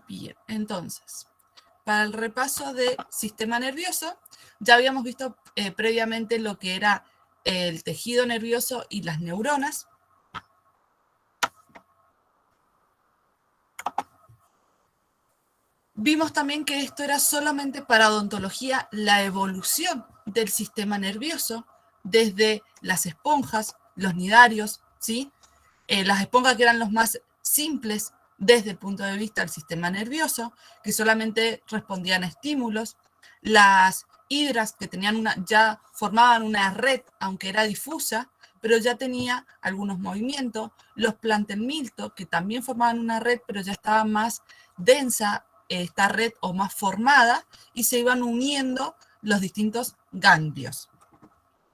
Bien, entonces, para el repaso del sistema nervioso, ya habíamos visto previamente lo que era el tejido nervioso y las neuronas. Vimos también que esto era solamente para odontología, la evolución del sistema nervioso, desde las esponjas, los nidarios, ¿sí? Las esponjas que eran los más simples desde el punto de vista del sistema nervioso, que solamente respondían a estímulos, las hidras que tenían ya formaban una red, aunque era difusa, pero ya tenía algunos movimientos, los plantelmilto, que también formaban una red, pero ya estaba más densa esta red o más formada, y se iban uniendo los distintos ganglios.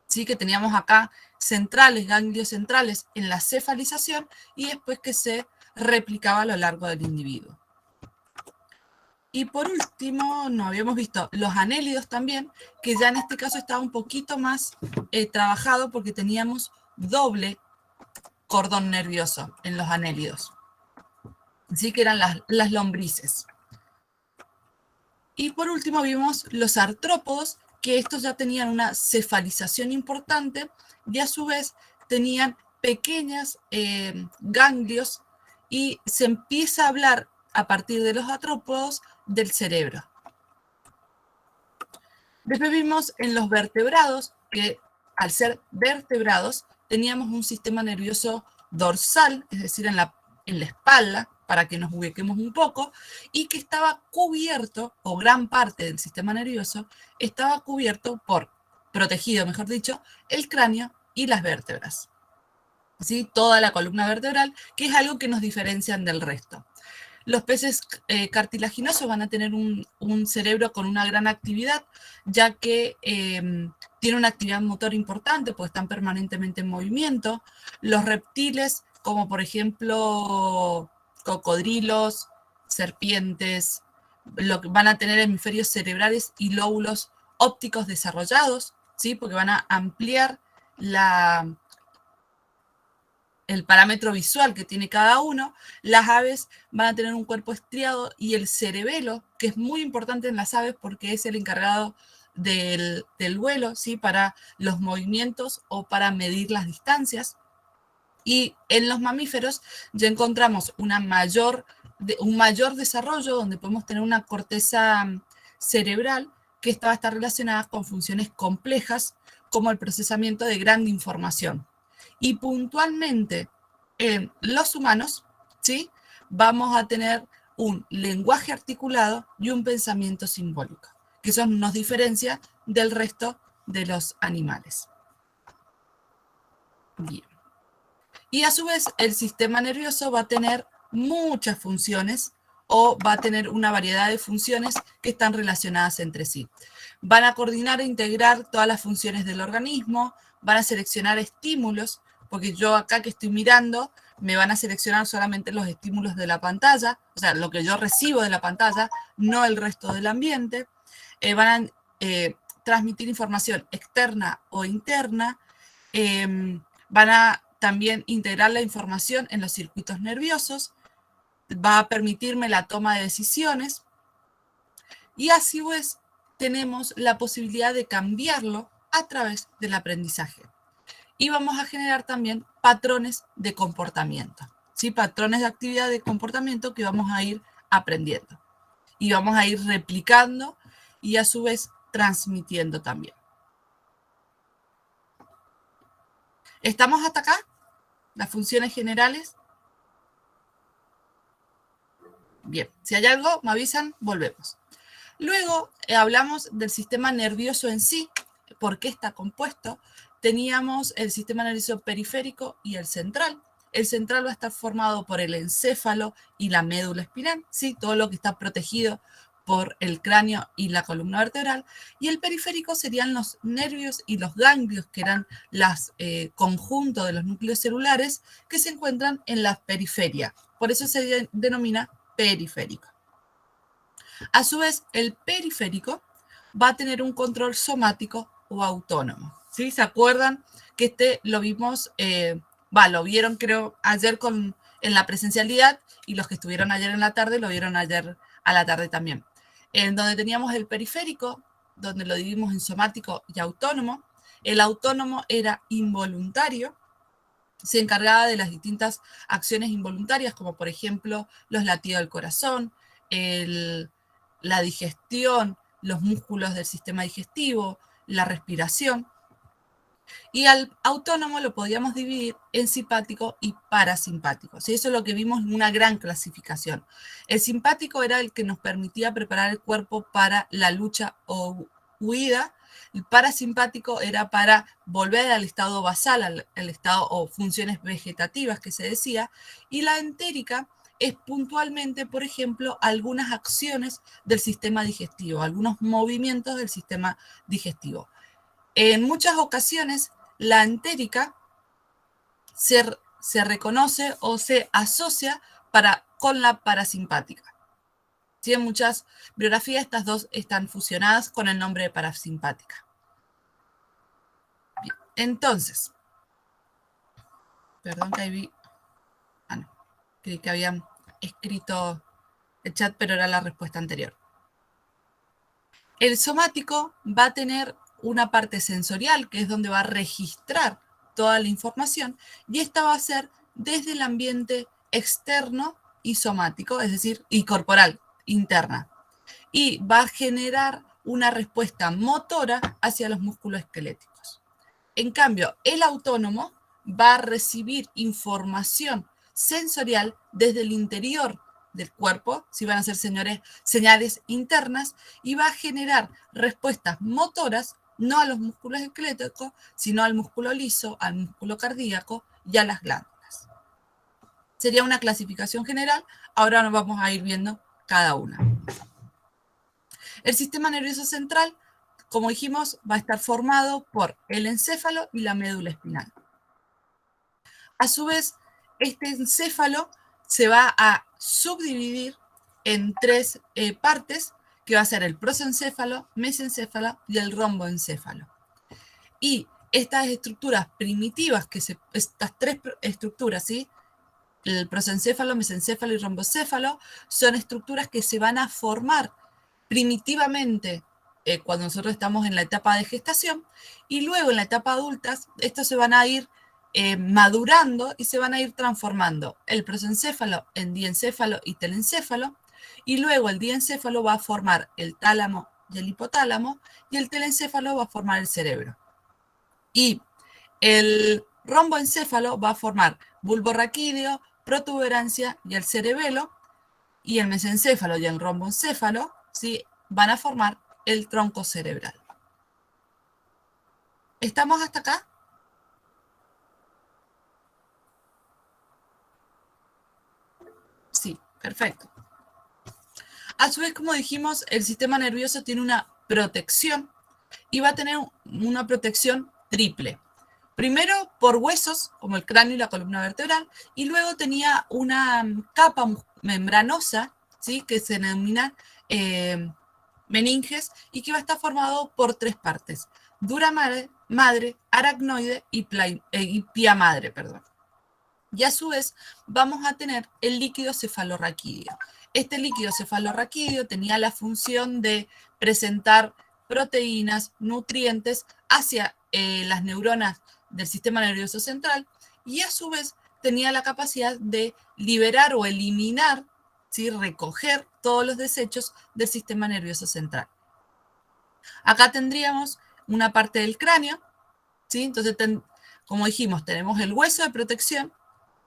¿Sí? Que teníamos acá centrales, ganglios centrales en la cefalización y después que se replicaba a lo largo del individuo. Y por último, no habíamos visto los anélidos también, que ya en este caso estaba un poquito más trabajado porque teníamos doble cordón nervioso en los anélidos. Así que eran las lombrices. Y por último vimos los artrópodos, que estos ya tenían una cefalización importante y a su vez tenían pequeños ganglios y se empieza a hablar a partir de los artrópodos del cerebro. Después vimos en los vertebrados que al ser vertebrados teníamos un sistema nervioso dorsal, es decir, en la espalda, para que nos ubiquemos un poco, y que estaba cubierto, o gran parte del sistema nervioso, estaba cubierto protegido, mejor dicho, el cráneo y las vértebras. ¿Sí? Toda la columna vertebral, que es algo que nos diferencian del resto. Los peces cartilaginosos van a tener un cerebro con una gran actividad, ya que tiene una actividad motor importante, pues están permanentemente en movimiento. Los reptiles, como por ejemplo cocodrilos, serpientes, van a tener hemisferios cerebrales y lóbulos ópticos desarrollados, ¿sí? Porque van a ampliar el parámetro visual que tiene cada uno. Las aves van a tener un cuerpo estriado y el cerebelo, que es muy importante en las aves porque es el encargado del vuelo, ¿sí? Para los movimientos o para medir las distancias. Y en los mamíferos ya encontramos un mayor desarrollo donde podemos tener una corteza cerebral que va a estar relacionada con funciones complejas como el procesamiento de gran información. Y puntualmente en los humanos, ¿sí? Vamos a tener un lenguaje articulado y un pensamiento simbólico, que eso nos diferencia del resto de los animales. Bien. Y a su vez el sistema nervioso va a tener muchas funciones o va a tener una variedad de funciones que están relacionadas entre sí. Van a coordinar e integrar todas las funciones del organismo, van a seleccionar estímulos, porque yo acá que estoy mirando, me van a seleccionar solamente los estímulos de la pantalla, o sea, lo que yo recibo de la pantalla, no el resto del ambiente. Van a transmitir información externa o interna, van a también integrar la información en los circuitos nerviosos, va a permitirme la toma de decisiones y así pues tenemos la posibilidad de cambiarlo a través del aprendizaje. Y vamos a generar también patrones de comportamiento, ¿sí? Patrones de actividad de comportamiento que vamos a ir aprendiendo y vamos a ir replicando y a su vez transmitiendo también. ¿Estamos hasta acá? Las funciones generales. Bien, si hay algo, me avisan, volvemos. Luego hablamos del sistema nervioso en sí, por qué está compuesto. Teníamos el sistema nervioso periférico y el central. El central va a estar formado por el encéfalo y la médula espinal, ¿sí? Todo lo que está protegido por el cráneo y la columna vertebral, y el periférico serían los nervios y los ganglios, que eran los conjuntos de los núcleos celulares que se encuentran en la periferia. Por eso se denomina periférico. A su vez, el periférico va a tener un control somático o autónomo, ¿sí? ¿Se acuerdan que lo vimos, lo vieron creo ayer con en la presencialidad, y los que estuvieron ayer en la tarde lo vieron ayer a la tarde también. En donde teníamos el periférico, donde lo dividimos en somático y autónomo. El autónomo era involuntario, se encargaba de las distintas acciones involuntarias, como por ejemplo los latidos del corazón, la digestión, los músculos del sistema digestivo, la respiración. Y al autónomo lo podíamos dividir en simpático y parasimpático. ¿Sí? Eso es lo que vimos en una gran clasificación. El simpático era el que nos permitía preparar el cuerpo para la lucha o huida. El parasimpático era para volver al estado basal, al estado o funciones vegetativas que se decía. Y la entérica es puntualmente, por ejemplo, algunas acciones del sistema digestivo, algunos movimientos del sistema digestivo. En muchas ocasiones, la entérica se reconoce o se asocia con la parasimpática. ¿Sí? En muchas biografías estas dos están fusionadas con el nombre de parasimpática. Bien. Entonces, perdón que ahí vi, no, creí que habían escrito el chat, pero era la respuesta anterior. El somático va a tener una parte sensorial, que es donde va a registrar toda la información, y esta va a ser desde el ambiente externo y somático, es decir, y corporal, interna. Y va a generar una respuesta motora hacia los músculos esqueléticos. En cambio, el autónomo va a recibir información sensorial desde el interior del cuerpo, si van a ser señales internas, y va a generar respuestas motoras no a los músculos esqueléticos, sino al músculo liso, al músculo cardíaco y a las glándulas. Sería una clasificación general, ahora nos vamos a ir viendo cada una. El sistema nervioso central, como dijimos, va a estar formado por el encéfalo y la médula espinal. A su vez, este encéfalo se va a subdividir en tres partes, que va a ser el prosencéfalo, mesencéfalo y el romboencéfalo. Y estas estructuras primitivas, estas tres estructuras, ¿sí? El prosencéfalo, mesencéfalo y romboencéfalo, son estructuras que se van a formar primitivamente cuando nosotros estamos en la etapa de gestación, y luego en la etapa adulta, estos se van a ir madurando y se van a ir transformando el prosencéfalo en diencéfalo y telencéfalo, y luego el diencéfalo va a formar el tálamo y el hipotálamo, y el telencéfalo va a formar el cerebro. Y el romboencéfalo va a formar bulbo raquídeo, protuberancia y el cerebelo, y el mesencéfalo y el romboencéfalo, ¿sí? Van a formar el tronco cerebral. ¿Estamos hasta acá? Sí, perfecto. A su vez, como dijimos, el sistema nervioso tiene una protección y va a tener una protección triple. Primero por huesos, como el cráneo y la columna vertebral, y luego tenía una capa membranosa, ¿sí? Que se denomina meninges, y que va a estar formado por tres partes: dura madre, aracnoide y pía madre, perdón. Y a su vez vamos a tener el líquido cefalorraquídeo. Este líquido cefalorraquídeo tenía la función de presentar proteínas, nutrientes hacia las neuronas del sistema nervioso central, y a su vez tenía la capacidad de liberar o eliminar, ¿sí? Recoger todos los desechos del sistema nervioso central. Acá tendríamos una parte del cráneo, ¿sí? Entonces, como dijimos, tenemos el hueso de protección,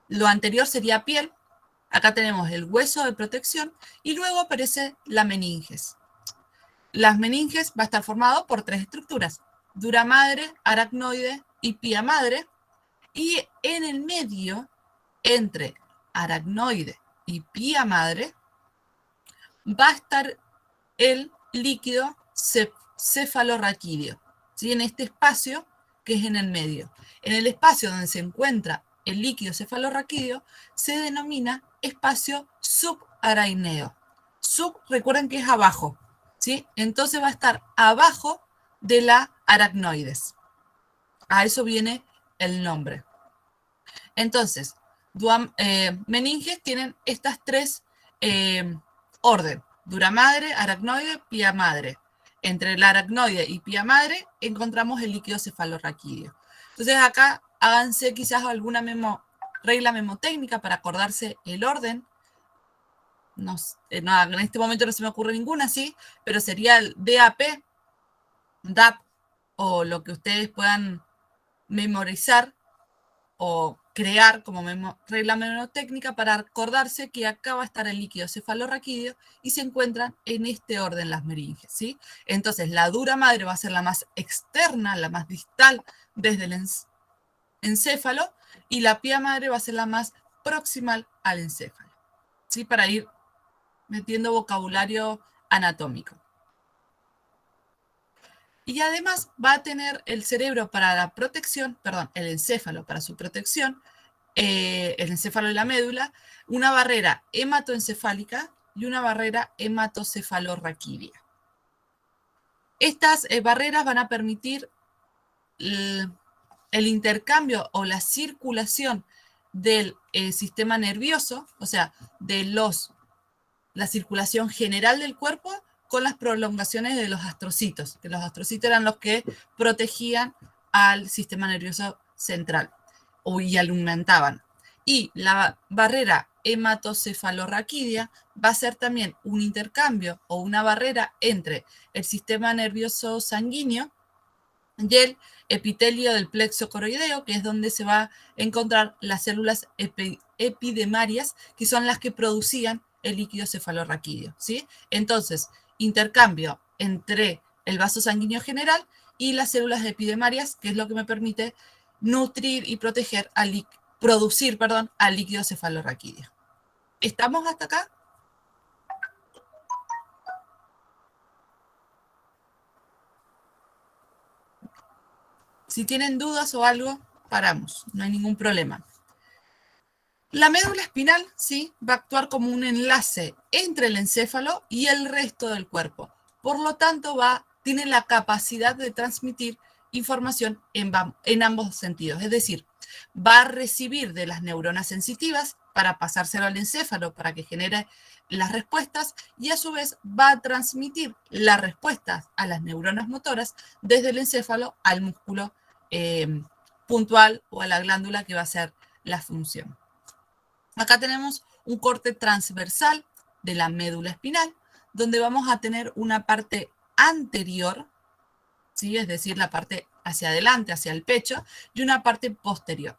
lo anterior sería piel, acá tenemos el hueso de protección, y luego aparece la meninges. Las meninges va a estar formado por tres estructuras: dura madre, aracnoide y pía madre, y en el medio, entre aracnoide y pía madre, va a estar el líquido cefalorraquídeo, ¿sí? En este espacio que es en el medio. En el espacio donde se encuentra el líquido cefalorraquídeo se denomina espacio subaraíneo. Recuerden que es abajo, ¿sí? Entonces va a estar abajo de la aracnoides. A eso viene el nombre. Entonces, meninges tienen estas tres orden: dura madre, aracnoide, pía madre. Entre el aracnoide y pía madre encontramos el líquido cefalorraquídeo. Entonces acá háganse quizás alguna regla memotécnica para acordarse el orden. No, en este momento no se me ocurre ninguna, sí, pero sería el DAP, DAP, o lo que ustedes puedan memorizar o crear como regla mnemotécnica para acordarse que acá va a estar el líquido cefalorraquídeo y se encuentran en este orden las meninges, ¿sí? Entonces, la dura madre va a ser la más externa, la más distal desde el encéfalo, y la pía madre va a ser la más proximal al encéfalo, ¿sí? Para ir metiendo vocabulario anatómico. Y además va a tener el cerebro para la protección, perdón, el encéfalo para su protección, el encéfalo y la médula, una barrera hematoencefálica y una barrera hematocefalorraquídea. Estas barreras van a permitir el intercambio o la circulación del sistema nervioso, o sea, de la circulación general del cuerpo con las prolongaciones de los astrocitos, que los astrocitos eran los que protegían al sistema nervioso central y alimentaban. Y la barrera hematocefalorraquídea va a ser también un intercambio o una barrera entre el sistema nervioso sanguíneo y el epitelio del plexo coroideo, que es donde se va a encontrar las células epidemarias, que son las que producían el líquido cefalorraquídeo, ¿sí? Entonces, intercambio entre el vaso sanguíneo general y las células epidemarias, que es lo que me permite nutrir y proteger producir al líquido cefalorraquídeo. ¿Estamos hasta acá? Si tienen dudas o algo, paramos, no hay ningún problema. La médula espinal, sí, va a actuar como un enlace entre el encéfalo y el resto del cuerpo. Por lo tanto, tiene la capacidad de transmitir información en ambos sentidos. Es decir, va a recibir de las neuronas sensitivas para pasárselo al encéfalo para que genere las respuestas, y a su vez va a transmitir las respuestas a las neuronas motoras desde el encéfalo al músculo puntual o a la glándula que va a hacer la función. Acá tenemos un corte transversal de la médula espinal, donde vamos a tener una parte anterior, ¿sí? Es decir, la parte hacia adelante, hacia el pecho, y una parte posterior.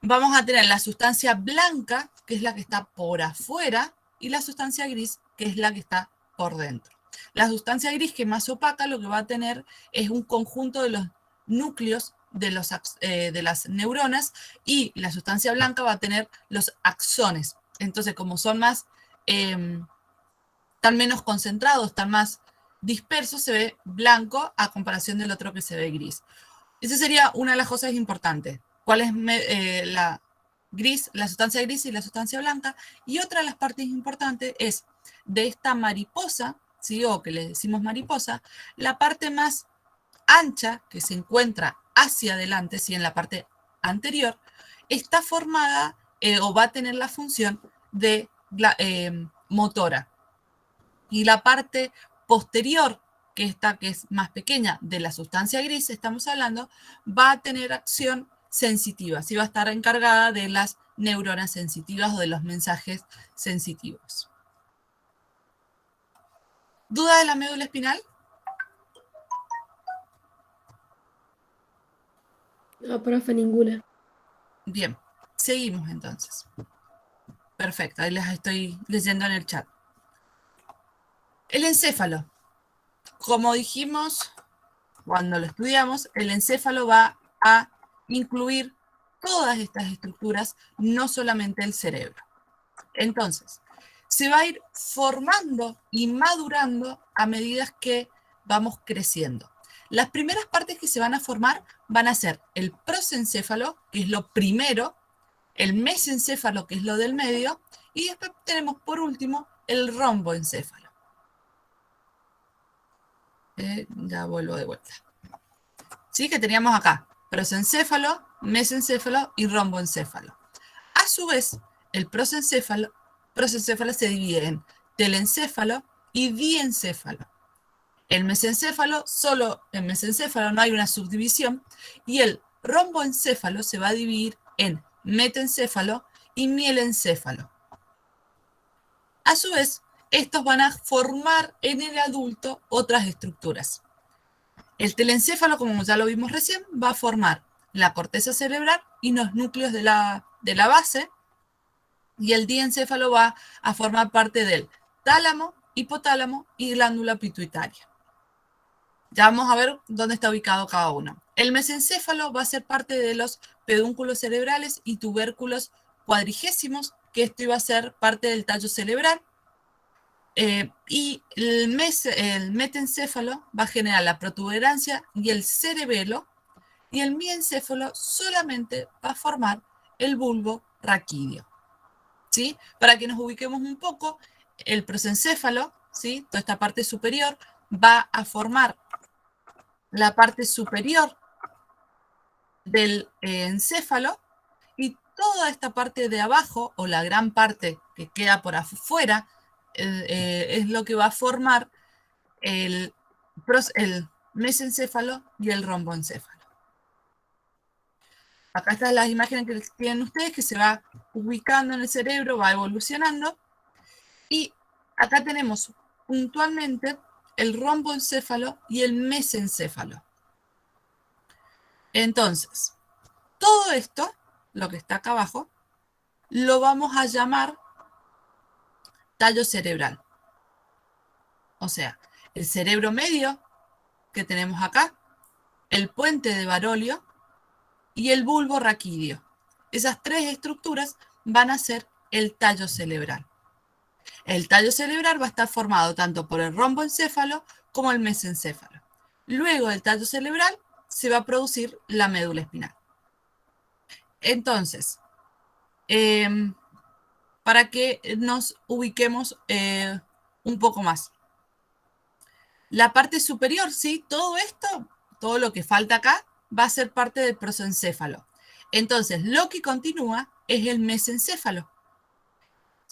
Vamos a tener la sustancia blanca, que es la que está por afuera, y la sustancia gris, que es la que está por dentro. La sustancia gris, que es más opaca, lo que va a tener es un conjunto de los núcleos de las neuronas, y la sustancia blanca va a tener los axones. Entonces, como son más, están menos concentrados, están más dispersos, se ve blanco a comparación del otro que se ve gris. Esa sería una de las cosas importantes. ¿Cuál es la sustancia gris y la sustancia blanca? Y otra de las partes importantes es de esta mariposa, ¿sí? O que le decimos mariposa, la parte más ancha que se encuentra hacia adelante, ¿sí? En la parte anterior, está formada o va a tener la función de motora. Y la parte posterior, que es más pequeña, de la sustancia gris, estamos hablando, va a tener acción sensitiva, ¿sí? Va a estar encargada de las neuronas sensitivas o de los mensajes sensitivos. ¿Duda de la médula espinal? No, profe, ninguna. Bien, seguimos entonces. Perfecto, ahí las estoy leyendo en el chat. El encéfalo. Como dijimos cuando lo estudiamos, el encéfalo va a incluir todas estas estructuras, no solamente el cerebro. Entonces, se va a ir formando y madurando a medida que vamos creciendo. Las primeras partes que se van a formar van a ser el prosencéfalo, que es lo primero, el mesencéfalo, que es lo del medio, y después tenemos por último el romboencéfalo. Ya vuelvo de vuelta. ¿Sí? Que teníamos acá prosencéfalo, mesencéfalo y romboencéfalo. A su vez, el prosencéfalo se divide en telencéfalo y diencéfalo. El mesencéfalo, solo en mesencéfalo no hay una subdivisión, y el romboencéfalo se va a dividir en metencéfalo y mielencéfalo. A su vez, estos van a formar en el adulto otras estructuras. El telencéfalo, como ya lo vimos recién, va a formar la corteza cerebral y los núcleos de la base, y el diencéfalo va a formar parte del tálamo, hipotálamo y glándula pituitaria. Ya vamos a ver dónde está ubicado cada uno. El mesencéfalo va a ser parte de los pedúnculos cerebrales y tubérculos cuadrigésimos, que esto iba a ser parte del tallo cerebral. Y el metencéfalo va a generar la protuberancia y el cerebelo, y el mielencéfalo solamente va a formar el bulbo raquídeo. ¿Sí? Para que nos ubiquemos un poco, el prosencéfalo, ¿sí? Toda esta parte superior, va a formar la parte superior del encéfalo, y toda esta parte de abajo, o la gran parte que queda por afuera, es lo que va a formar el mesencéfalo y el romboencéfalo. Acá están las imágenes que tienen ustedes, que se va ubicando en el cerebro, va evolucionando. Y acá tenemos puntualmente el romboencéfalo y el mesencéfalo. Entonces, todo esto, lo que está acá abajo, lo vamos a llamar tallo cerebral. O sea, el cerebro medio que tenemos acá, el puente de Barolio y el bulbo raquídeo. Esas tres estructuras van a ser el tallo cerebral. El tallo cerebral va a estar formado tanto por el romboencéfalo como el mesencéfalo. Luego del tallo cerebral se va a producir la médula espinal. Entonces, para que nos ubiquemos un poco más. La parte superior, ¿sí? Todo esto, todo lo que falta acá, va a ser parte del prosencéfalo. Entonces, lo que continúa es el mesencéfalo.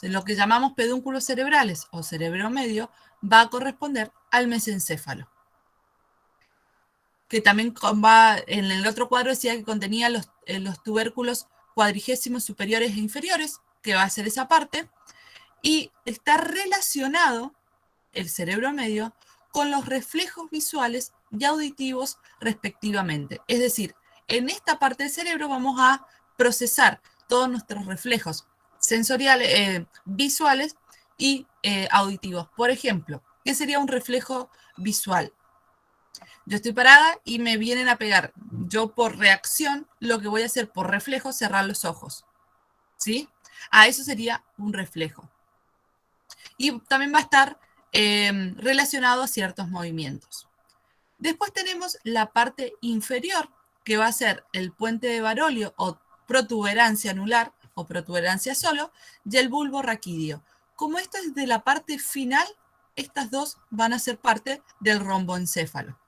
Lo que llamamos pedúnculos cerebrales o cerebro medio va a corresponder al mesencéfalo. Que también va, en el otro cuadro decía que contenía los tubérculos cuadrigésimos superiores e inferiores, que va a ser esa parte, y está relacionado el cerebro medio con los reflejos visuales y auditivos respectivamente. Es decir, en esta parte del cerebro vamos a procesar todos nuestros reflejos sensoriales, visuales y auditivos. Por ejemplo, ¿qué sería un reflejo visual? Yo estoy parada y me vienen a pegar. Yo, por reacción, lo que voy a hacer por reflejo es cerrar los ojos. ¿Sí? Eso sería un reflejo. Y también va a estar relacionado a ciertos movimientos. Después tenemos la parte inferior, que va a ser el puente de Barolio o protuberancia anular o protuberancia solo, y el bulbo raquídeo. Como esto es de la parte final, estas dos van a ser parte del romboencéfalo,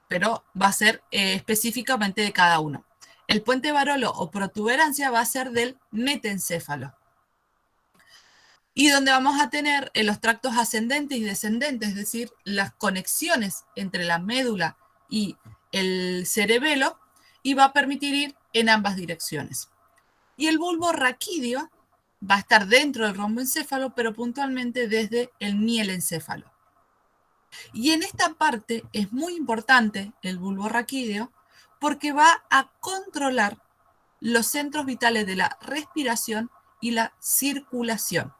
pero va a ser específicamente de cada uno. El puente de Barolo o protuberancia va a ser del metencéfalo. Y donde vamos a tener los tractos ascendentes y descendentes, es decir, las conexiones entre la médula y el cerebelo, y va a permitir ir en ambas direcciones. Y el bulbo raquídeo va a estar dentro del romboencéfalo, pero puntualmente desde el mielencéfalo. Y en esta parte es muy importante el bulbo raquídeo, porque va a controlar los centros vitales de la respiración y la circulación.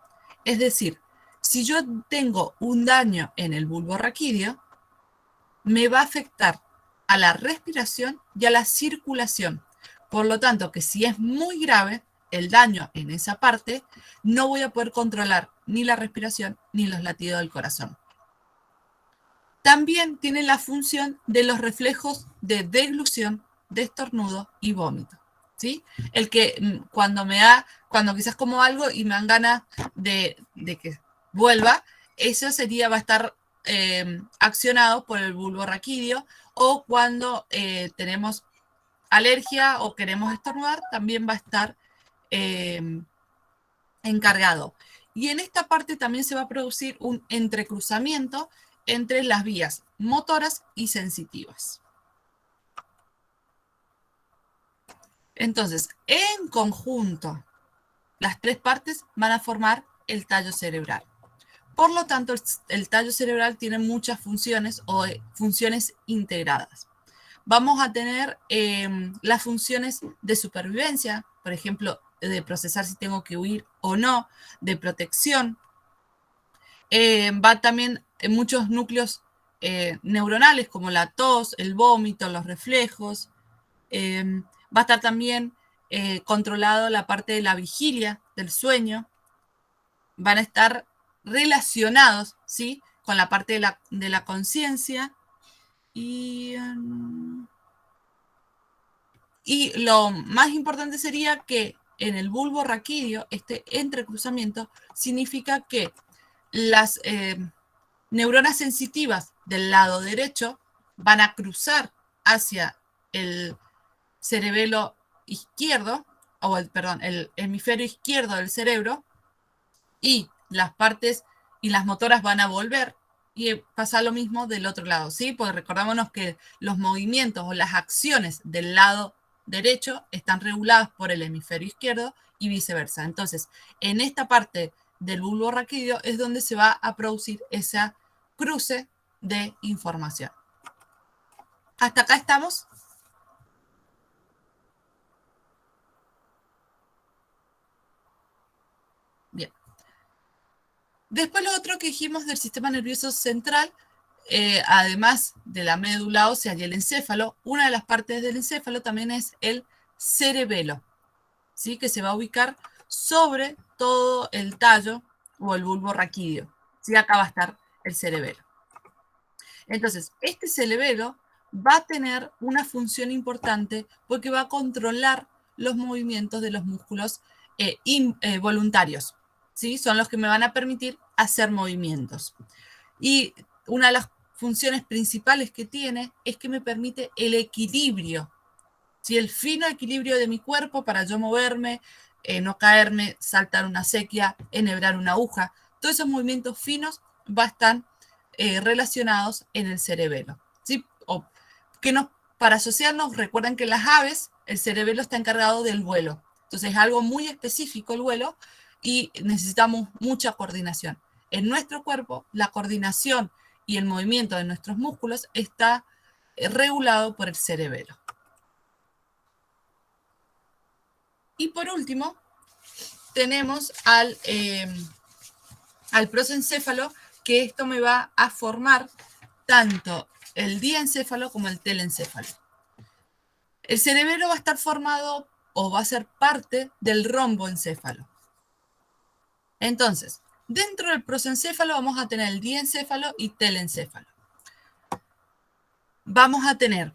Es decir, si yo tengo un daño en el bulbo raquídeo, me va a afectar a la respiración y a la circulación. Por lo tanto, que si es muy grave el daño en esa parte, no voy a poder controlar ni la respiración ni los latidos del corazón. También tiene la función de los reflejos de deglución, de estornudo y vómito. ¿Sí? El que cuando quizás como algo y me dan ganas de que vuelva, eso va a estar accionado por el bulbo raquídeo, o cuando tenemos alergia o queremos estornudar, también va a estar encargado. Y en esta parte también se va a producir un entrecruzamiento entre las vías motoras y sensitivas. Entonces, en conjunto, las tres partes van a formar el tallo cerebral. Por lo tanto, el tallo cerebral tiene muchas funciones o funciones integradas. Vamos a tener las funciones de supervivencia, por ejemplo, de procesar si tengo que huir o no, de protección. Va también en muchos núcleos neuronales como la tos, el vómito, los reflejos. Va a estar también controlado la parte de la vigilia, del sueño. Van a estar relacionados, ¿sí?, con la parte de la conciencia. Y lo más importante sería que en el bulbo raquídeo, este entrecruzamiento significa que las neuronas sensitivas del lado derecho van a cruzar hacia el cerebelo izquierdo, o el hemisferio izquierdo del cerebro, y las partes y las motoras van a volver, y pasa lo mismo del otro lado, ¿sí? Porque recordémonos que los movimientos o las acciones del lado derecho están reguladas por el hemisferio izquierdo y viceversa. Entonces, en esta parte del bulbo raquídeo es donde se va a producir ese cruce de información. ¿Hasta acá estamos? Bien. Después lo otro que dijimos del sistema nervioso central, además de la médula ósea y el encéfalo, una de las partes del encéfalo también es el cerebelo, ¿sí?, que se va a ubicar sobre todo el tallo o el bulbo raquídeo. ¿Sí? Acá va a estar el cerebelo. Entonces, este cerebelo va a tener una función importante porque va a controlar los movimientos de los músculos voluntarios, ¿sí? Son los que me van a permitir hacer movimientos. Y una de las funciones principales que tiene es que me permite el equilibrio, ¿sí?, el fino equilibrio de mi cuerpo para yo moverme, no caerme, saltar una sequía, enhebrar una aguja. Todos esos movimientos finos van a estar relacionados en el cerebelo, ¿sí? Para asociarnos, recuerden que las aves, el cerebelo está encargado del vuelo. Entonces es algo muy específico el vuelo y necesitamos mucha coordinación. En nuestro cuerpo, la coordinación y el movimiento de nuestros músculos está regulado por el cerebelo. Y por último, tenemos al prosencéfalo, que esto me va a formar tanto el diencéfalo como el telencéfalo. El cerebelo va a estar formado o va a ser parte del romboencéfalo. Entonces, dentro del prosencéfalo vamos a tener el diencéfalo y telencéfalo. Vamos a tener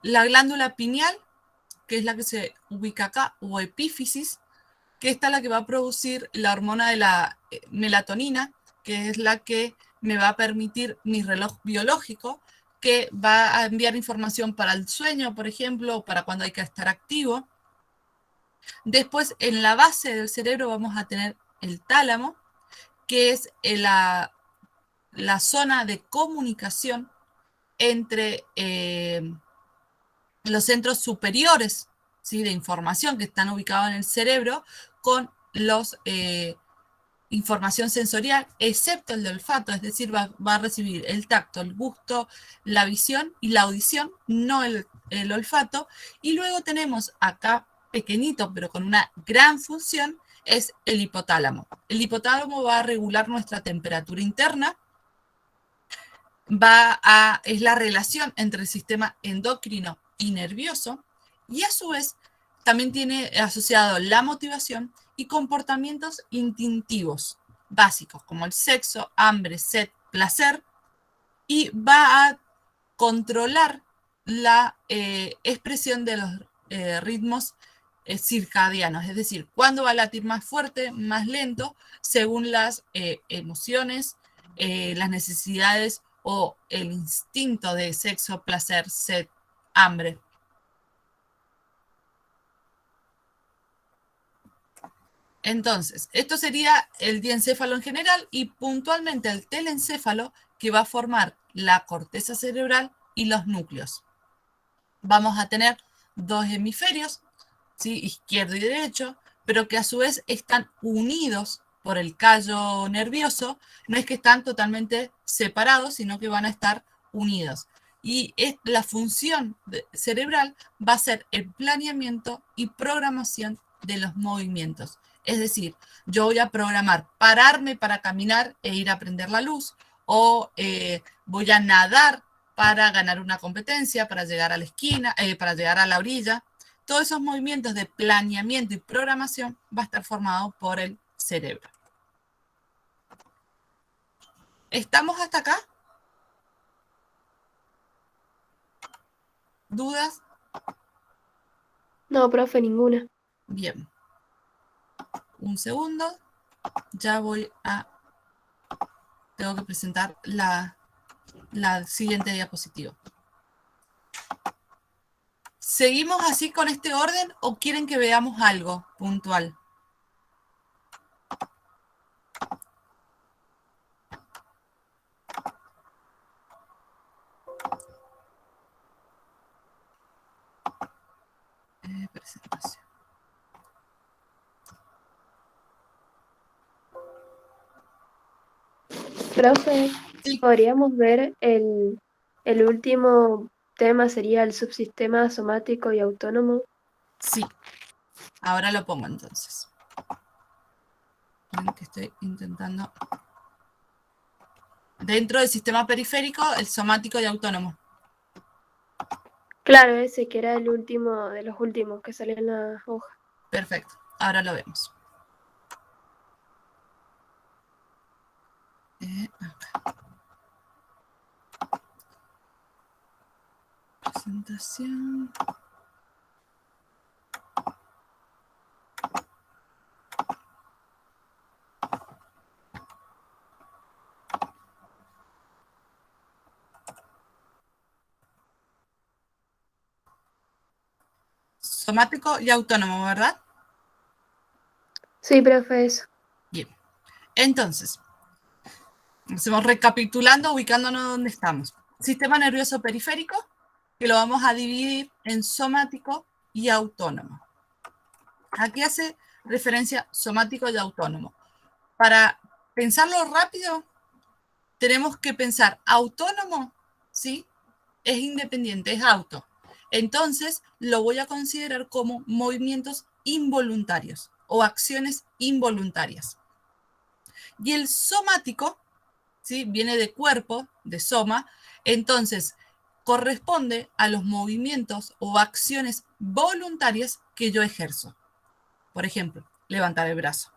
la glándula pineal, que es la que se ubica acá, o epífisis, que esta es la que va a producir la hormona de la melatonina, que es la que me va a permitir mi reloj biológico, que va a enviar información para el sueño, por ejemplo, o para cuando hay que estar activo. Después, en la base del cerebro vamos a tener el tálamo, que es la zona de comunicación entre los centros superiores, ¿sí?, de información que están ubicados en el cerebro con los información sensorial, excepto el de olfato, es decir, va a recibir el tacto, el gusto, la visión y la audición, no el olfato. Y luego tenemos acá, pequeñito, pero con una gran función, es el hipotálamo. El hipotálamo va a regular nuestra temperatura interna, es la relación entre el sistema endocrino y nervioso, y a su vez también tiene asociado la motivación y comportamientos instintivos básicos como el sexo, hambre, sed, placer, y va a controlar la expresión de los ritmos circadianos, es decir, cuándo va a latir más fuerte, más lento, según las emociones, las necesidades o el instinto de sexo, placer, sed, hambre. Entonces, esto sería el diencéfalo en general y puntualmente el telencéfalo que va a formar la corteza cerebral y los núcleos. Vamos a tener dos hemisferios, ¿sí? Izquierdo y derecho, pero que a su vez están unidos por el callo nervioso. No es que están totalmente separados, sino que van a estar unidos. Y la función cerebral va a ser el planeamiento y programación de los movimientos. Es decir, yo voy a programar pararme para caminar e ir a prender la luz, o voy a nadar para ganar una competencia, para llegar a la esquina, para llegar a la orilla. Todos esos movimientos de planeamiento y programación va a estar formado por el cerebro. ¿Estamos hasta acá? ¿Dudas? No, profe, ninguna. Bien. Un segundo. Ya voy a... Tengo que presentar la siguiente diapositiva. ¿Seguimos así con este orden o quieren que veamos algo puntual? Presentación. Profe, Sí, podríamos ver el último tema sería el subsistema somático y autónomo. sí. Ahora lo pongo entonces. Ven que estoy intentando... Dentro del sistema periférico, el somático y autónomo. Claro, ese que era el último de los últimos que salió en la hoja. Perfecto. Ahora lo vemos. Acá. Presentación. Somático y autónomo, ¿verdad? Sí, profe, eso. Bien. Entonces, hacemos recapitulando, ubicándonos donde estamos. Sistema nervioso periférico, que lo vamos a dividir en somático y autónomo. Aquí hace referencia somático y autónomo. Para pensarlo rápido, tenemos que pensar autónomo, ¿sí? Es independiente, es auto. Entonces, lo voy a considerar como movimientos involuntarios o acciones involuntarias. Y el somático, ¿sí? Viene de cuerpo, de soma, entonces corresponde a los movimientos o acciones voluntarias que yo ejerzo. Por ejemplo, levantar el brazo.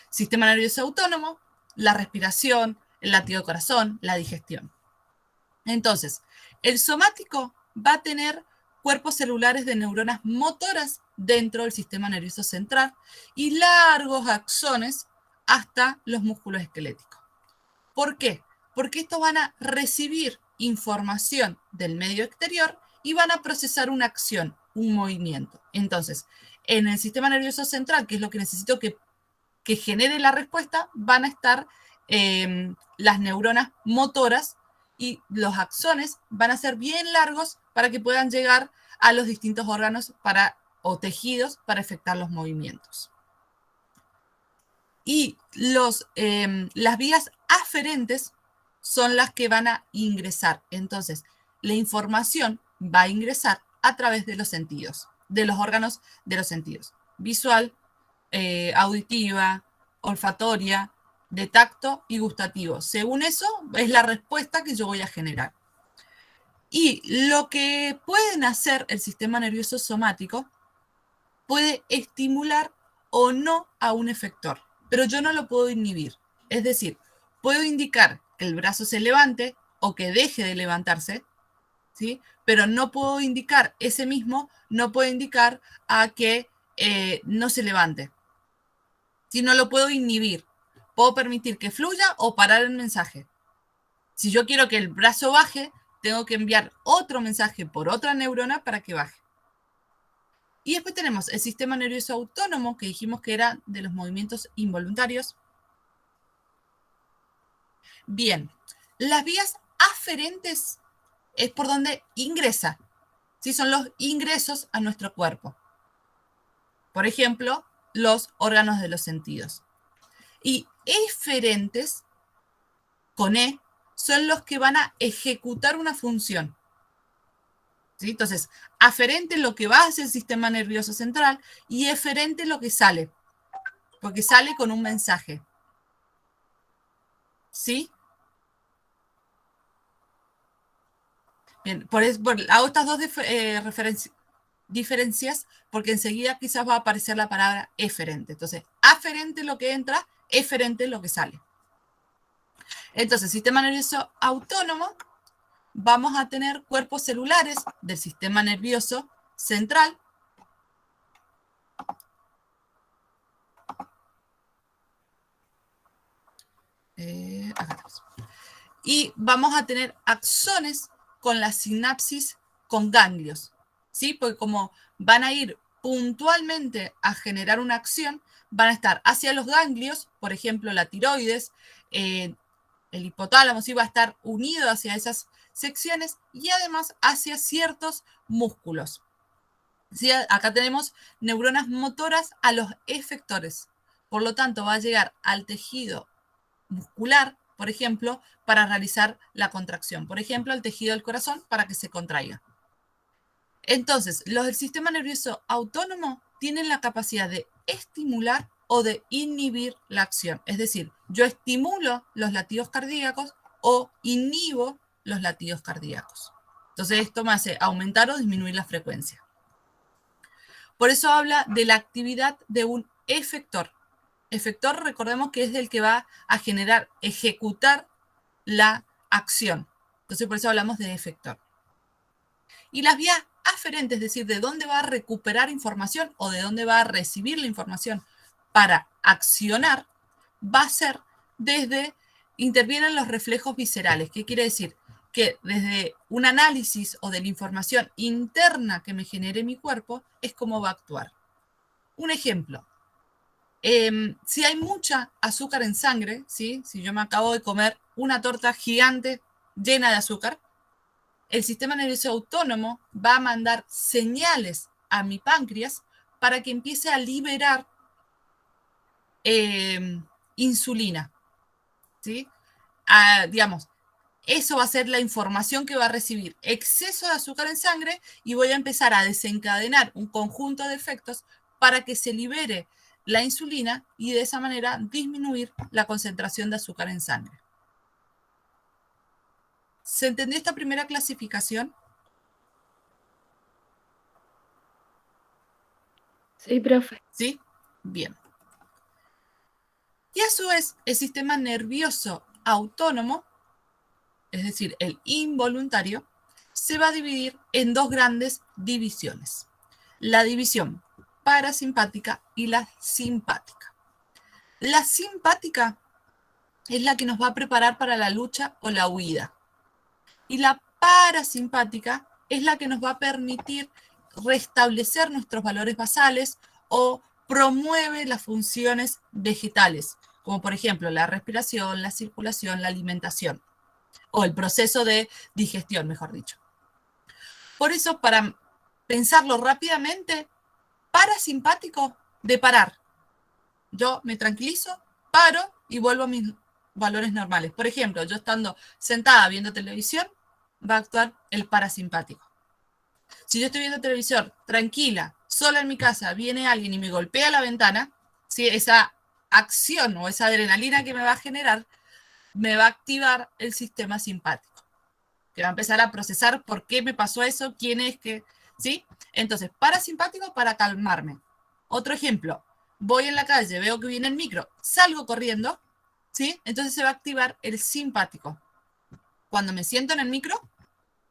Sistema nervioso autónomo, la respiración, el latido de corazón, la digestión. Entonces, el somático va a tener cuerpos celulares de neuronas motoras dentro del sistema nervioso central y largos axones hasta los músculos esqueléticos. ¿Por qué? Porque estos van a recibir información del medio exterior y van a procesar una acción, un movimiento. Entonces, en el sistema nervioso central, que es lo que necesito que genere la respuesta, van a estar las neuronas motoras y los axones van a ser bien largos para que puedan llegar a los distintos órganos o tejidos para efectuar los movimientos. Y las vías aferentes son las que van a ingresar. Entonces, la información va a ingresar a través de los sentidos, de los órganos de los sentidos. Visual, auditiva, olfatoria, de tacto y gustativo. Según eso, es la respuesta que yo voy a generar. Y lo que pueden hacer el sistema nervioso somático puede estimular o no a un efector, pero yo no lo puedo inhibir. Es decir, puedo indicar que el brazo se levante o que deje de levantarse, ¿sí? Pero no puedo indicar ese mismo, no puedo indicar a que no se levante. Si no lo puedo inhibir, puedo permitir que fluya o parar el mensaje. Si yo quiero que el brazo baje, tengo que enviar otro mensaje por otra neurona para que baje. Y después tenemos el sistema nervioso autónomo, que dijimos que era de los movimientos involuntarios. Bien, las vías aferentes es por donde ingresa, ¿sí? Son los ingresos a nuestro cuerpo. Por ejemplo, los órganos de los sentidos. Y eferentes, con E, son los que van a ejecutar una función. ¿Sí? Entonces, aferente es lo que va hacia el sistema nervioso central y eferente es lo que sale, porque sale con un mensaje. ¿Sí? Bien, hago estas dos diferencias porque enseguida quizás va a aparecer la palabra eferente. Entonces, aferente es lo que entra, eferente es lo que sale. Entonces, sistema nervioso autónomo, vamos a tener cuerpos celulares del sistema nervioso central. Acá estamos. Y vamos a tener axones con la sinapsis con ganglios, ¿sí? Porque como van a ir puntualmente a generar una acción, van a estar hacia los ganglios, por ejemplo, la tiroides, el hipotálamo, ¿sí? Va a estar unido hacia esas secciones y además hacia ciertos músculos. ¿Sí? Acá tenemos neuronas motoras a los efectores. Por lo tanto, va a llegar al tejido muscular, por ejemplo, para realizar la contracción. Por ejemplo, el tejido del corazón para que se contraiga. Entonces, los del sistema nervioso autónomo tienen la capacidad de estimular o de inhibir la acción. Es decir, yo estimulo los latidos cardíacos o inhibo los latidos cardíacos. Entonces, esto me hace aumentar o disminuir la frecuencia. Por eso habla de la actividad de un efector. Efector, recordemos que es el que va a generar, ejecutar la acción. Entonces, por eso hablamos de efector. Y las vías aferentes, es decir, de dónde va a recuperar información o de dónde va a recibir la información para accionar, va a ser desde, intervienen los reflejos viscerales. ¿Qué quiere decir? Que desde un análisis o de la información interna que me genere mi cuerpo, es cómo va a actuar. Un ejemplo. Si hay mucha azúcar en sangre, ¿sí? Si yo me acabo de comer una torta gigante llena de azúcar, el sistema nervioso autónomo va a mandar señales a mi páncreas para que empiece a liberar insulina, ¿sí? Digamos, eso va a ser la información que va a recibir exceso de azúcar en sangre y voy a empezar a desencadenar un conjunto de efectos para que se libere la insulina y de esa manera disminuir la concentración de azúcar en sangre. ¿Se entendió esta primera clasificación? Sí, profe. ¿Sí? Bien. Y a su vez, el sistema nervioso autónomo, es decir, el involuntario, se va a dividir en dos grandes divisiones. La división parasimpática y la simpática. La simpática es la que nos va a preparar para la lucha o la huida. Y la parasimpática es la que nos va a permitir restablecer nuestros valores basales o promueve las funciones vegetales, como por ejemplo la respiración, la circulación, la alimentación, o el proceso de digestión, mejor dicho. Por eso, para pensarlo rápidamente, parasimpático de parar. Yo me tranquilizo, paro y vuelvo a mis valores normales. Por ejemplo, yo estando sentada viendo televisión, va a actuar el parasimpático. Si yo estoy viendo televisión tranquila, sola en mi casa, viene alguien y me golpea la ventana, ¿sí? Esa acción o esa adrenalina que me va a generar, me va a activar el sistema simpático, que va a empezar a procesar por qué me pasó eso, quién es que, ¿sí? Entonces, parasimpático para calmarme. Otro ejemplo, voy en la calle, veo que viene el micro, salgo corriendo, ¿sí? Entonces se va a activar el simpático. Cuando me siento en el micro,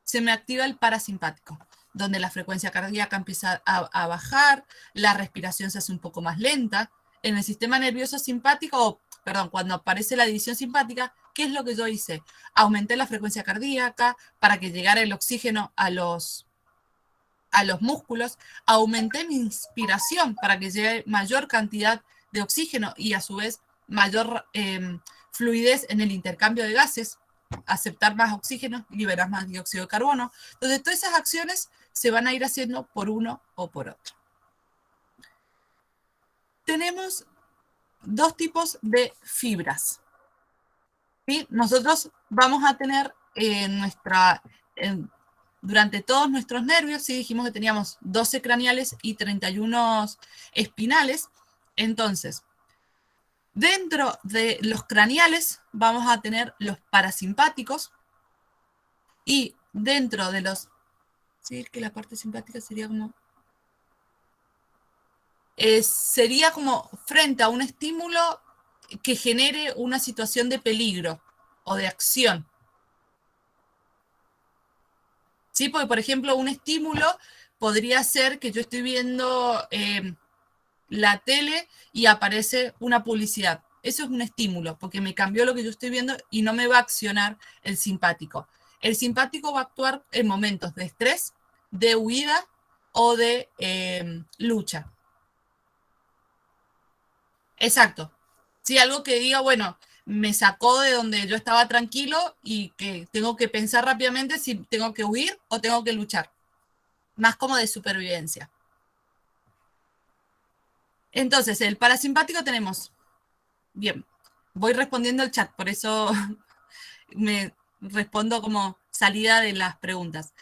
se me activa el parasimpático, donde la frecuencia cardíaca empieza a bajar, la respiración se hace un poco más lenta. En el sistema nervioso simpático, perdón, cuando aparece la división simpática, ¿qué es lo que yo hice? Aumenté la frecuencia cardíaca para que llegara el oxígeno a los a los músculos, aumenté mi inspiración para que llegue mayor cantidad de oxígeno y a su vez mayor fluidez en el intercambio de gases, aceptar más oxígeno, liberar más dióxido de carbono. Entonces, todas esas acciones se van a ir haciendo por uno o por otro. Tenemos dos tipos de fibras. ¿Sí? Nosotros vamos a tener durante todos nuestros nervios, ¿sí? Dijimos que teníamos 12 craneales y 31 espinales. Entonces, dentro de los craneales vamos a tener los parasimpáticos y dentro de los... Sí, que la parte simpática sería como frente a un estímulo que genere una situación de peligro o de acción. ¿Sí? Porque, por ejemplo, un estímulo podría ser que yo estoy viendo la tele y aparece una publicidad. Eso es un estímulo, porque me cambió lo que yo estoy viendo y no me va a accionar el simpático. El simpático va a actuar en momentos de estrés, de huida o de lucha. Exacto. Sí, algo que diga, bueno, me sacó de donde yo estaba tranquilo y que tengo que pensar rápidamente si tengo que huir o tengo que luchar. Más como de supervivencia. Entonces, el parasimpático tenemos. Bien, voy respondiendo el chat, por eso me respondo como salida de las preguntas.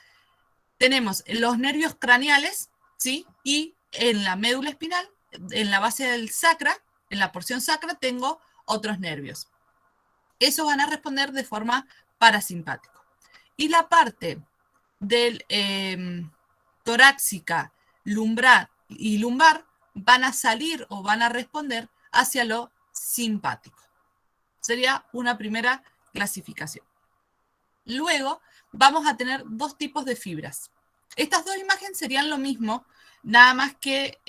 Tenemos los nervios craneales, ¿sí? Y en la médula espinal, en la base del sacra, en la porción sacra, tengo otros nervios. Esos van a responder de forma parasimpática. Y la parte del torácica, lumbar y lumbar van a salir o van a responder hacia lo simpático. Sería una primera clasificación. Luego vamos a tener dos tipos de fibras. Estas dos imágenes serían lo mismo, nada más que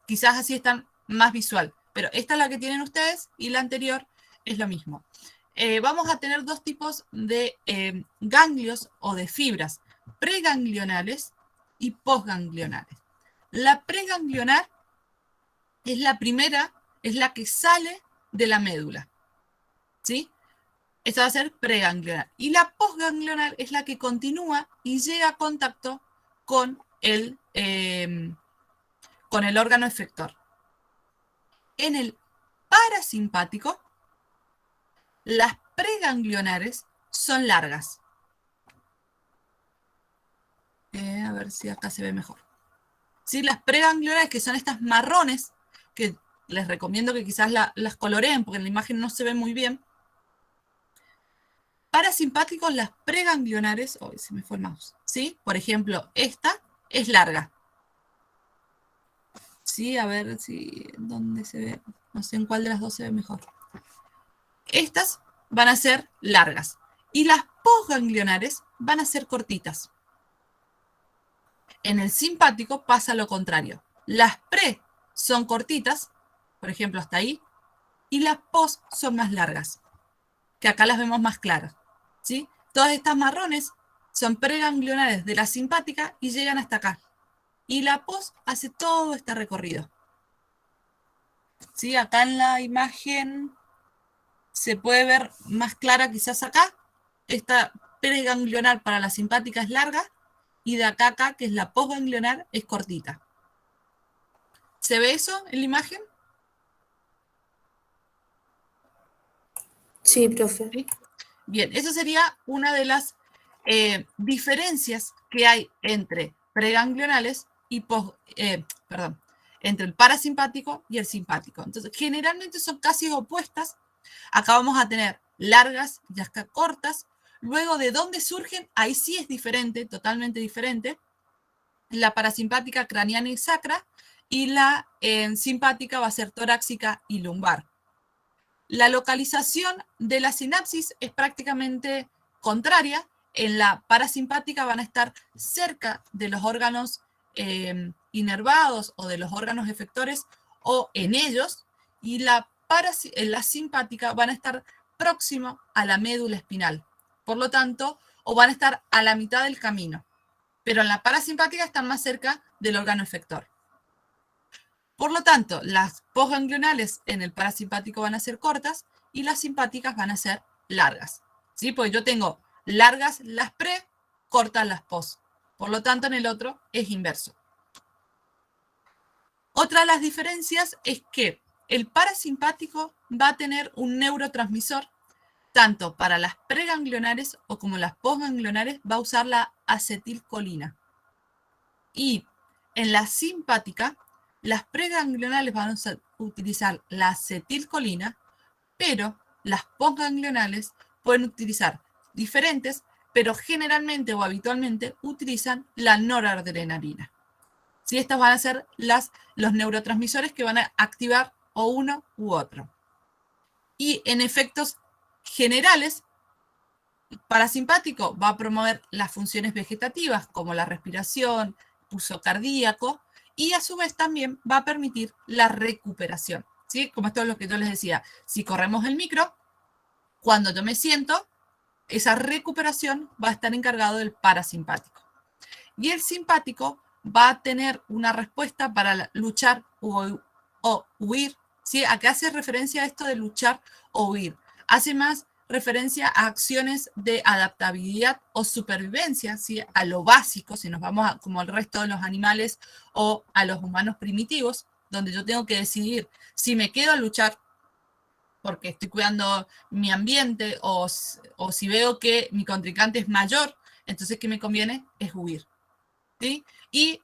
quizás así están más visual, pero esta es la que tienen ustedes y la anterior es lo mismo. Vamos a tener dos tipos de ganglios o de fibras, preganglionales y postganglionales. La preganglionar es la primera, es la que sale de la médula, ¿sí? Esta va a ser preganglionar. Y la postganglionar es la que continúa y llega a contacto con el órgano efector. En el parasimpático, las preganglionares son largas. A ver si acá se ve mejor. ¿Sí? Las preganglionares, que son estas marrones, que les recomiendo que quizás las coloreen, porque en la imagen no se ve muy bien. Parasimpáticos, las preganglionares, se me fue el mouse, ¿sí? Por ejemplo, esta es larga. Sí, a ver si, ¿dónde se ve? No sé en cuál de las dos se ve mejor. Estas van a ser largas. Y las postganglionares van a ser cortitas. En el simpático pasa lo contrario. Las pre son cortitas, por ejemplo, hasta ahí, y las post son más largas, que acá las vemos más claras, ¿sí? Todas estas marrones son preganglionares de la simpática y llegan hasta acá. Y la post hace todo este recorrido. ¿Sí? Acá en la imagen se puede ver más clara quizás acá. Esta preganglionar para la simpática es larga y de acá a acá, que es la postganglionar, es cortita. ¿Se ve eso en la imagen? Sí, profe. ¿Sí? Bien, eso sería una de las diferencias que hay entre preganglionales y entre el parasimpático y el simpático. Entonces, generalmente son casi opuestas. Acá vamos a tener largas y acá cortas. Luego, de dónde surgen, ahí sí es diferente, totalmente diferente. La parasimpática craneana y sacra, y la simpática va a ser torácica y lumbar. La localización de la sinapsis es prácticamente contraria. En la parasimpática van a estar cerca de los órganos inervados o de los órganos efectores o en ellos, y en la simpática van a estar próximo a la médula espinal. Por lo tanto, o van a estar a la mitad del camino. pero en la parasimpática están más cerca del órgano efector. Por lo tanto, las postganglionales en el parasimpático van a ser cortas y las simpáticas van a ser largas. ¿Sí? Porque yo tengo largas las pre, cortas las post. Por lo tanto, en el otro es inverso. Otra de las diferencias es que el parasimpático va a tener un neurotransmisor, tanto para las preganglionares o como las postganglionares va a usar la acetilcolina. Y en la simpática, las preganglionales van a utilizar la acetilcolina, pero las postganglionales pueden utilizar diferentes, pero generalmente o habitualmente utilizan la noradrenalina. ¿Sí? Estos van a ser los neurotransmisores que van a activar o uno u otro. Y en efectos generales, el parasimpático va a promover las funciones vegetativas como la respiración, pulso cardíaco, y a su vez también va a permitir la recuperación. ¿Sí? Como esto es lo que yo les decía, si corremos el micro, cuando yo me siento, esa recuperación va a estar encargado del parasimpático. Y el simpático va a tener una respuesta para luchar o huir. ¿Sí? ¿A qué hace referencia esto de luchar o huir? Hace más referencia a acciones de adaptabilidad o supervivencia, ¿sí? A lo básico, si nos vamos como el resto de los animales o a los humanos primitivos, donde yo tengo que decidir si me quedo a luchar porque estoy cuidando mi ambiente o si veo que mi contrincante es mayor, entonces ¿qué me conviene? Es huir. ¿Sí? Y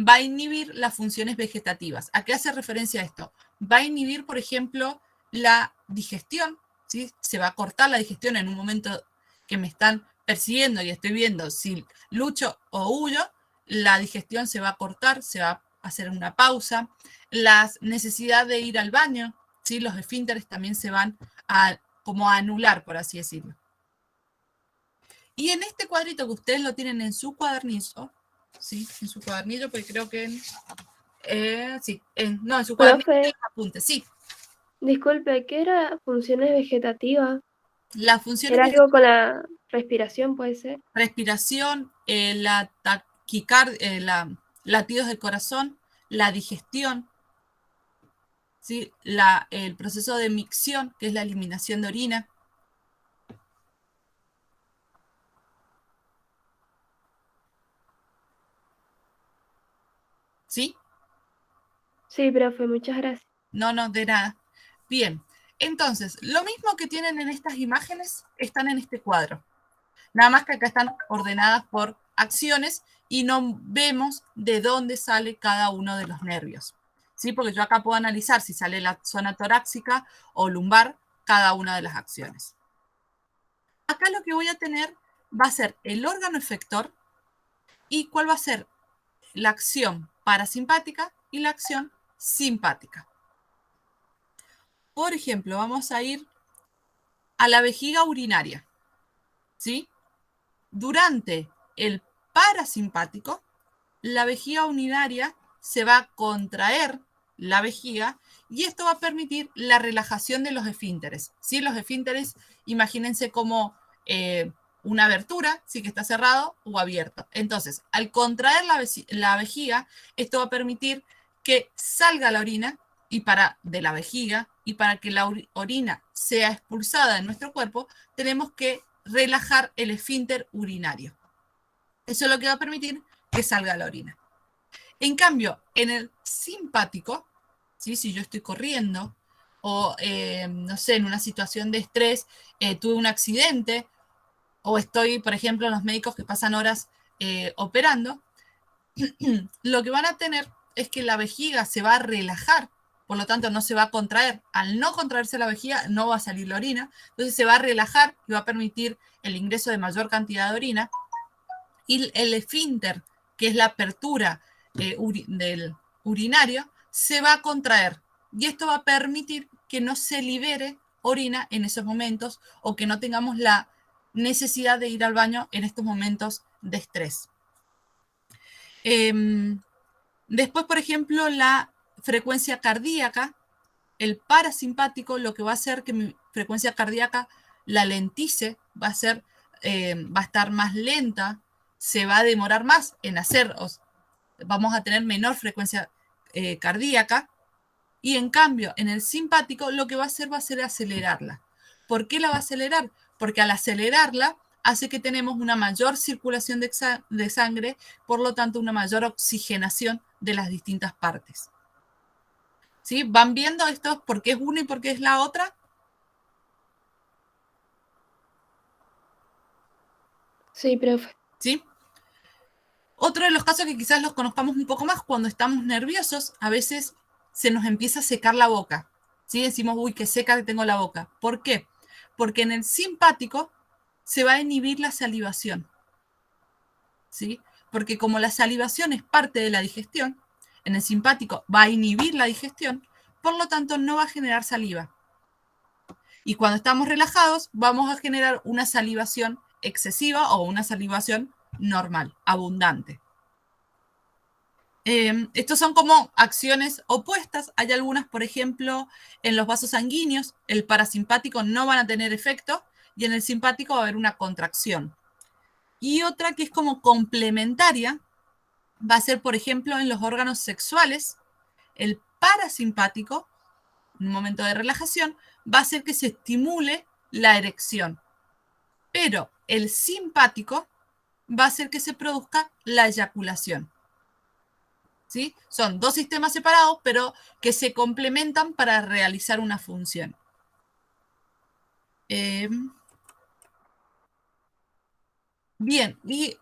va a inhibir las funciones vegetativas. ¿A qué hace referencia esto? Va a inhibir, por ejemplo, la digestión, ¿sí? Se va a cortar la digestión en un momento que me están persiguiendo y estoy viendo si lucho o huyo, la digestión se va a cortar, se va a hacer una pausa. La necesidad de ir al baño, ¿sí? Los esfínteres también se van a como a anular, por así decirlo. Y en este cuadrito que ustedes lo tienen en su cuadernillo, ¿sí? En su cuadernillo, porque creo que en su cuadernillo Profe, de apuntes, sí. disculpe, ¿qué era funciones vegetativas? Las funciones ¿Era de algo con la respiración, puede ser? respiración, la taquicardia, latidos del corazón, la digestión, ¿sí? El proceso de micción, que es la eliminación de orina. ¿Sí? Sí, profe, muchas gracias. No, de nada. Bien, entonces, lo mismo que tienen en estas imágenes están en este cuadro. Nada más que acá están ordenadas por acciones y no vemos de dónde sale cada uno de los nervios. ¿Sí? Porque yo acá puedo analizar si sale la zona torácica o lumbar cada una de las acciones. Acá lo que voy a tener va a ser el órgano efector y cuál va a ser la acción parasimpática y la acción simpática. Por ejemplo, vamos a ir a la vejiga urinaria. ¿Sí? Durante el parasimpático, la vejiga urinaria se va a contraer la vejiga y esto va a permitir la relajación de los esfínteres. ¿Sí? Los esfínteres, imagínense como una abertura, sí que está cerrado o abierto. Entonces, al contraer la vejiga, esto va a permitir que salga la orina de la vejiga y para que la orina sea expulsada de nuestro cuerpo, tenemos que relajar el esfínter urinario. Eso es lo que va a permitir que salga la orina. En cambio, en el simpático, ¿sí? Si yo estoy corriendo o, no sé, en una situación de estrés, tuve un accidente o estoy, por ejemplo, los médicos que pasan horas operando, lo que van a tener es que la vejiga se va a relajar, por lo tanto no se va a contraer. Al no contraerse la vejiga, no va a salir la orina, entonces se va a relajar y va a permitir el ingreso de mayor cantidad de orina. Y el esfínter, que es la apertura del urinario, se va a contraer. Y esto va a permitir que no se libere orina en esos momentos o que no tengamos la necesidad de ir al baño en estos momentos de estrés. Después, por ejemplo, la frecuencia cardíaca, el parasimpático, lo que va a hacer que mi frecuencia cardíaca la lentice, va a estar más lenta, se va a demorar más en hacer, vamos a tener menor frecuencia cardíaca, y en cambio en el simpático lo que va a hacer acelerarla. ¿Por qué la va a acelerar? Porque al acelerarla hace que tenemos una mayor circulación de sangre, por lo tanto una mayor oxigenación de las distintas partes. ¿Sí? ¿Van viendo esto? ¿Por qué es una y por qué es la otra? Sí, profe. ¿Sí? Otro de los casos que quizás los conozcamos un poco más, cuando estamos nerviosos, a veces se nos empieza a secar la boca. ¿Sí? Decimos, uy, qué seca que tengo la boca. ¿Por qué? Porque en el simpático se va a inhibir la salivación. ¿Sí? Porque como la salivación es parte de la digestión, en el simpático va a inhibir la digestión, por lo tanto no va a generar saliva. Y cuando estamos relajados, vamos a generar una salivación excesiva o una salivación normal, abundante. Estos son como acciones opuestas. Hay algunas, por ejemplo, en los vasos sanguíneos, el parasimpático no van a tener efecto y en el simpático va a haber una contracción. Y otra que es como complementaria va a ser, por ejemplo, en los órganos sexuales, el parasimpático, en un momento de relajación, va a hacer que se estimule la erección. Pero el simpático va a hacer que se produzca la eyaculación. ¿Sí? Son dos sistemas separados, pero que se complementan para realizar una función. Bien, y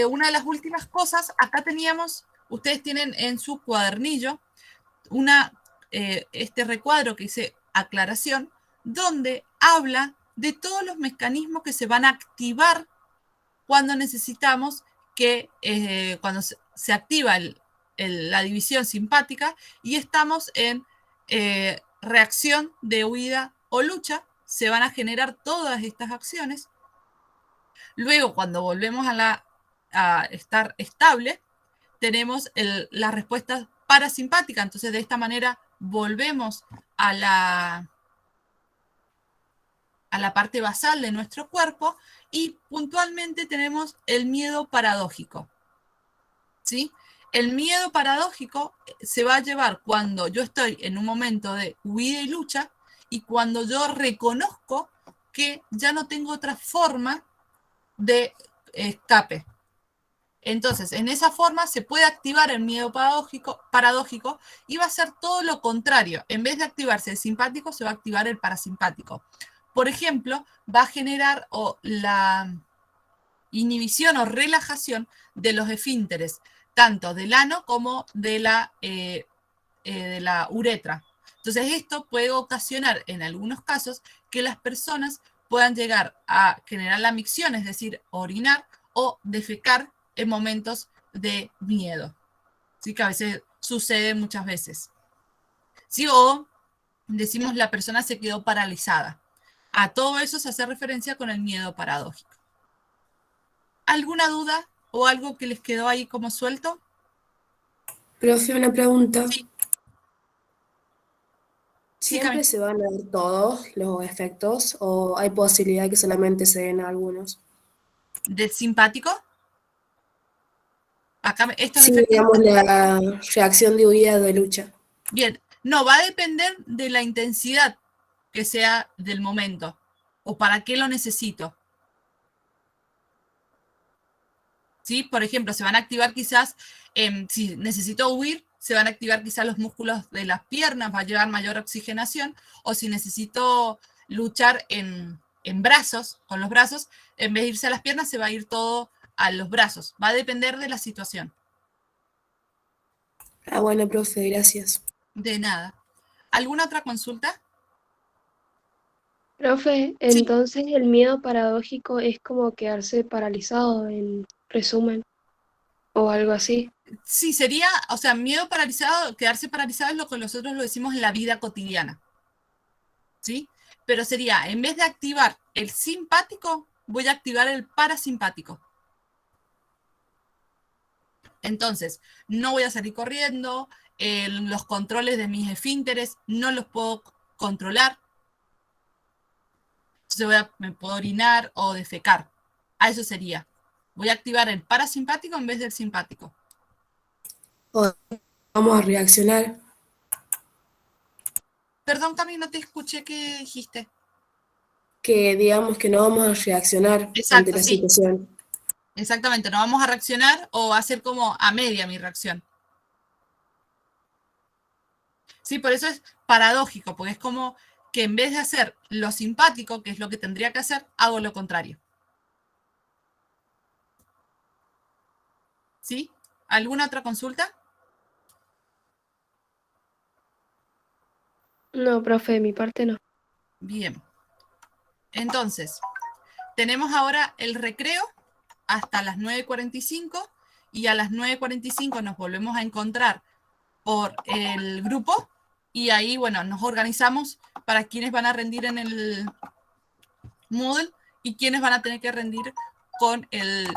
una de las últimas cosas, acá teníamos, ustedes tienen en su cuadernillo este recuadro que dice aclaración, donde habla de todos los mecanismos que se van a activar cuando necesitamos que, cuando se activa la división simpática y estamos en reacción de huida o lucha, se van a generar todas estas acciones. Luego, cuando volvemos a estar estable, tenemos la respuesta parasimpática. Entonces, de esta manera, volvemos a la parte basal de nuestro cuerpo y puntualmente tenemos el miedo paradójico. ¿Sí? El miedo paradójico se va a llevar cuando yo estoy en un momento de huida y lucha y cuando yo reconozco que ya no tengo otra forma de escape. Entonces, en esa forma se puede activar el miedo paradójico y va a ser todo lo contrario. En vez de activarse el simpático, se va a activar el parasimpático. Por ejemplo, va a generar la inhibición o relajación de los esfínteres, tanto del ano como de la uretra. Entonces, esto puede ocasionar en algunos casos que las personas puedan llegar a generar la micción, es decir, orinar o defecar en momentos de miedo. ¿Sí? Que a veces sucede muchas veces. ¿Sí? O decimos la persona se quedó paralizada. A todo eso se hace referencia con el miedo paradójico. ¿Alguna duda o algo que les quedó ahí como suelto? Profe, una pregunta. Sí, sí, ¿Siempre se van a ver todos los efectos o hay posibilidad que solamente se den algunos? ¿del simpático? Acá estos Sí, efectos. digamos la reacción de huida de lucha. Bien, no, va a depender de la intensidad que sea del momento o para qué lo necesito. ¿Sí? Por ejemplo, se van a activar quizás, si necesito huir, se van a activar quizás los músculos de las piernas, va a llevar mayor oxigenación, o si necesito luchar en brazos, con los brazos, en vez de irse a las piernas, se va a ir todo a los brazos. Va a depender de la situación. Ah, bueno, profe, gracias. De nada. ¿Alguna otra consulta? Profe, Sí, entonces el miedo paradójico es como quedarse paralizado, en resumen, o algo así. sí, sería, o sea, miedo paralizado, quedarse paralizado es lo que nosotros lo decimos en la vida cotidiana, ¿sí? Pero sería, en vez de activar el simpático, voy a activar el parasimpático. Entonces, no voy a salir corriendo, los controles de mis esfínteres no los puedo controlar, entonces me puedo orinar o defecar. A eso sería. Voy a activar el parasimpático en vez del simpático. O vamos a reaccionar. Perdón, Cami, no te escuché qué dijiste. Que digamos que no vamos a reaccionar ante Exacto, la sí. situación. Exactamente, no vamos a reaccionar o va a ser como a media mi reacción. Sí, por eso es paradójico, porque es como que en vez de hacer lo simpático, que es lo que tendría que hacer, hago lo contrario. ¿Sí? ¿Alguna otra consulta? No, profe, de mi parte no. Bien. Entonces, tenemos ahora el recreo hasta las 9:45 y a las 9:45 nos volvemos a encontrar por el grupo y ahí, bueno, nos organizamos para quienes van a rendir en el Moodle y quienes van a tener que rendir con el